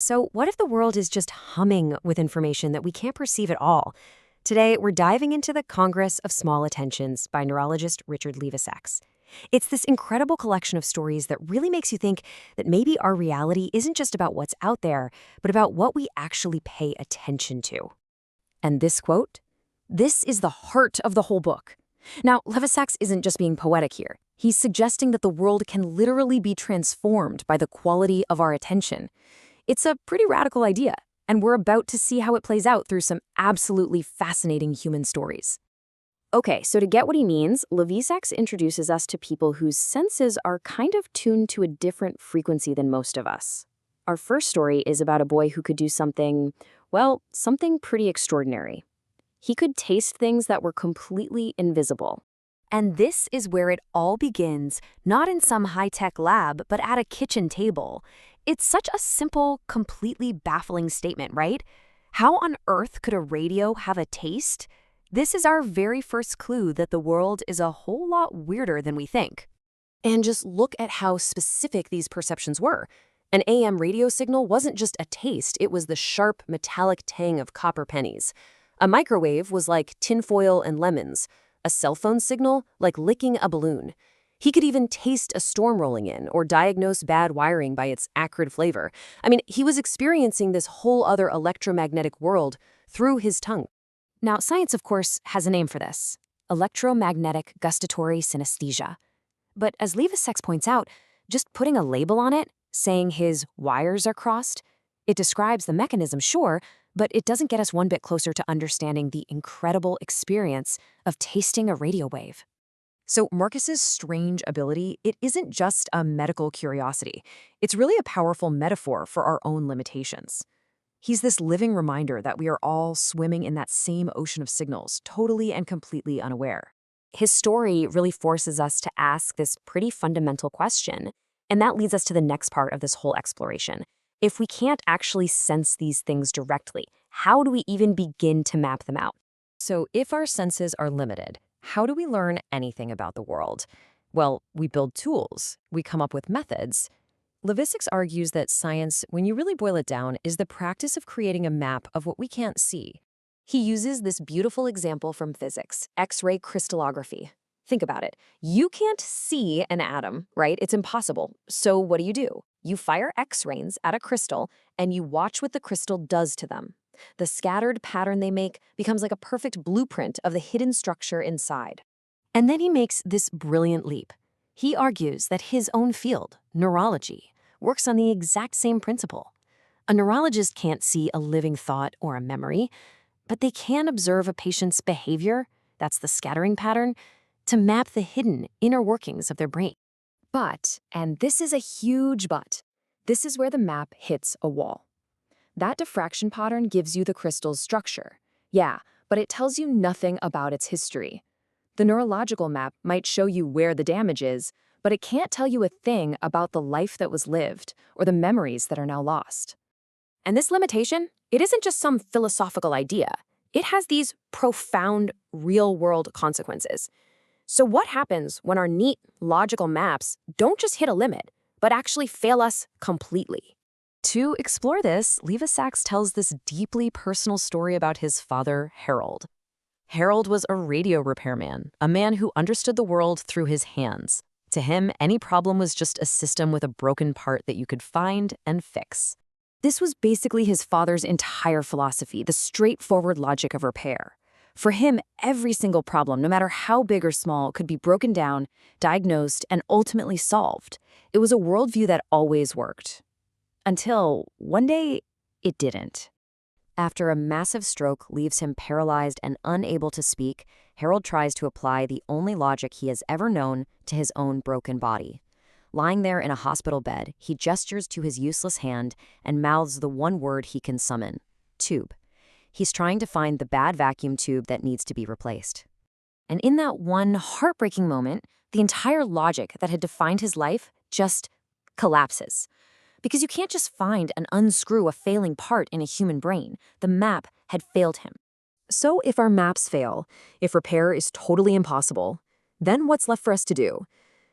So, what if the world is just humming with information that we can't perceive at all? Today, we're diving into the Congress of Small Attentions by neurologist Richard Levisacks. It's this incredible collection of stories that really makes you think that maybe our reality isn't just about what's out there, but about what we actually pay attention to. And this quote? This is the heart of the whole book. Now, Levisacks isn't just being poetic here. He's suggesting that the world can literally be transformed by the quality of our attention. It's a pretty radical idea, and we're about to see how it plays out through some absolutely fascinating human stories. Okay, so to get what he means, Levisacks introduces us to people whose senses are kind of tuned to a different frequency than most of us. Our first story is about a boy who could do something, well, something pretty extraordinary. He could taste things that were completely invisible. And this is where it all begins, not in some high-tech lab, but at a kitchen table. It's such a simple, completely baffling statement, right? How on earth could a radio have a taste? This is our very first clue that the world is a whole lot weirder than we think. And just look at how specific these perceptions were. An AM radio signal wasn't just a taste, it was the sharp, metallic tang of copper pennies. A microwave was like tinfoil and lemons. A cell phone signal like licking a balloon. He could even taste a storm rolling in or diagnose bad wiring by its acrid flavor. I mean, he was experiencing this whole other electromagnetic world through his tongue. Now, science, of course, has a name for this: electromagnetic gustatory synesthesia. But as Levisacks points out, just putting a label on it, saying his wires are crossed, it describes the mechanism, sure, but it doesn't get us one bit closer to understanding the incredible experience of tasting a radio wave. So Marcus's strange ability, it isn't just a medical curiosity. It's really a powerful metaphor for our own limitations. He's this living reminder that we are all swimming in that same ocean of signals, totally and completely unaware. His story really forces us to ask this pretty fundamental question, and that leads us to the next part of this whole exploration. If we can't actually sense these things directly, how do we even begin to map them out? So if our senses are limited, how do we learn anything about the world? Well, we build tools, we come up with methods. Levisacks argues that science, when you really boil it down, is the practice of creating a map of what we can't see. He uses this beautiful example from physics, X-ray crystallography. Think about it. You can't see an atom, right? It's impossible. So what do? You fire X-rays at a crystal, and you watch what the crystal does to them. The scattered pattern they make becomes like a perfect blueprint of the hidden structure inside. And then he makes this brilliant leap. He argues that his own field, neurology, works on the exact same principle. A neurologist can't see a living thought or a memory, but they can observe a patient's behavior, that's the scattering pattern, to map the hidden inner workings of their brain. But, and this is a huge but, this is where the map hits a wall. That diffraction pattern gives you the crystal's structure. Yeah, but it tells you nothing about its history. The neurological map might show you where the damage is, but it can't tell you a thing about the life that was lived or the memories that are now lost. And this limitation, it isn't just some philosophical idea. It has these profound, real-world consequences. So what happens when our neat, logical maps don't just hit a limit, but actually fail us completely? To explore this, Levisacks tells this deeply personal story about his father, Harold. Harold was a radio repairman, a man who understood the world through his hands. To him, any problem was just a system with a broken part that you could find and fix. This was basically his father's entire philosophy, the straightforward logic of repair. For him, every single problem, no matter how big or small, could be broken down, diagnosed, and ultimately solved. It was a worldview that always worked. Until one day, it didn't. After a massive stroke leaves him paralyzed and unable to speak, Harold tries to apply the only logic he has ever known to his own broken body. Lying there in a hospital bed, he gestures to his useless hand and mouths the one word he can summon: tube. He's trying to find the bad vacuum tube that needs to be replaced. And in that one heartbreaking moment, the entire logic that had defined his life just collapses. Because you can't just find and unscrew a failing part in a human brain. The map had failed him. So if our maps fail, if repair is totally impossible, then what's left for us to do?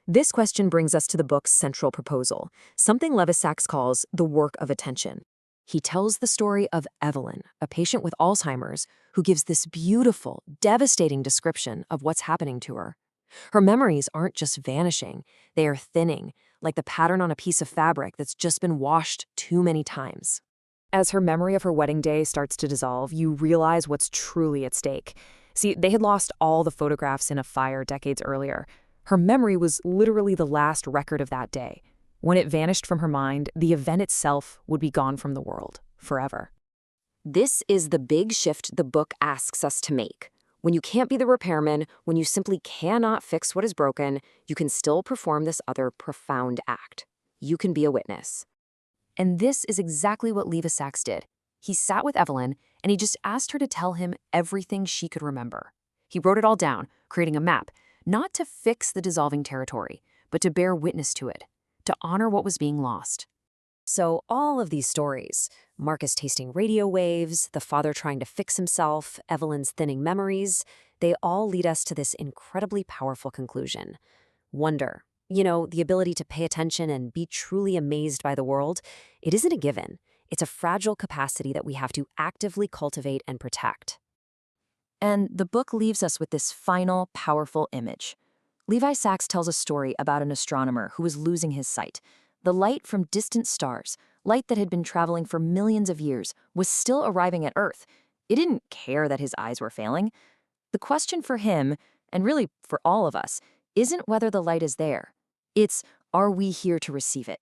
This question brings us to the book's central proposal, something Levisacks calls the work of attention. He tells the story of Evelyn, a patient with Alzheimer's, who gives this beautiful, devastating description of what's happening to her. Her memories aren't just vanishing, they are thinning, like the pattern on a piece of fabric that's just been washed too many times. As her memory of her wedding day starts to dissolve, you realize what's truly at stake. See, they had lost all the photographs in a fire decades earlier. Her memory was literally the last record of that day. When it vanished from her mind, the event itself would be gone from the world, forever. This is the big shift the book asks us to make. When you can't be the repairman, when you simply cannot fix what is broken, you can still perform this other profound act. You can be a witness. And this is exactly what Levisacks did. He sat with Evelyn, and he just asked her to tell him everything she could remember. He wrote it all down, creating a map, not to fix the dissolving territory, but to bear witness to it, to honor what was being lost. So all of these stories, Marcus tasting radio waves, the father trying to fix himself, Evelyn's thinning memories, they all lead us to this incredibly powerful conclusion. Wonder, the ability to pay attention and be truly amazed by the world, it isn't a given. It's a fragile capacity that we have to actively cultivate and protect. And the book leaves us with this final, powerful image. Levisacks tells a story about an astronomer who was losing his sight. The light from distant stars, light that had been traveling for millions of years, was still arriving at Earth. It didn't care that his eyes were failing. The question for him, and really for all of us, isn't whether the light is there. It's, are we here to receive it?